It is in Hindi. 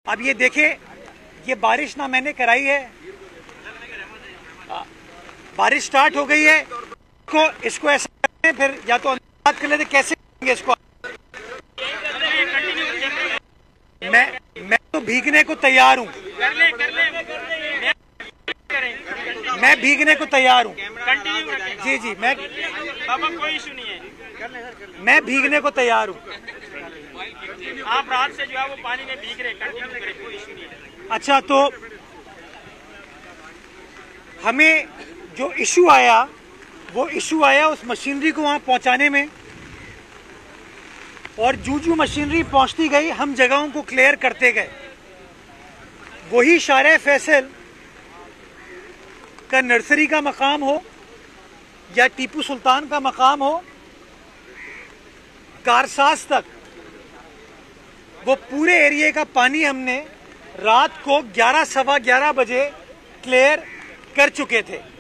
अब ये देखे, ये बारिश ना मैंने कराई है, बारिश स्टार्ट हो गई है। इसको ऐसा करें, फिर या तो बात कर लेते कैसे करेंगे इसको। मैं तो भीगने को तैयार हूँ, मैं भीगने को तैयार हूँ। जी जी, मैं कोई इशू नहीं है, मैं भीगने को तैयार हूँ। आप रात से जो है वो पानी में भीग रहे, कंटिन्यू करें, कोई इशू नहीं है। अच्छा, तो हमें जो इशू आया वो इशू आया उस मशीनरी को वहां पहुंचाने में, और जूं मशीनरी पहुंचती गई हम जगहों को क्लियर करते गए। वही शारे फैसल का नर्सरी का मकाम हो या टीपू सुल्तान का मकाम हो, कारसाज तक वो पूरे एरिया का पानी हमने रात को 11 सवा 11 बजे क्लियर कर चुके थे।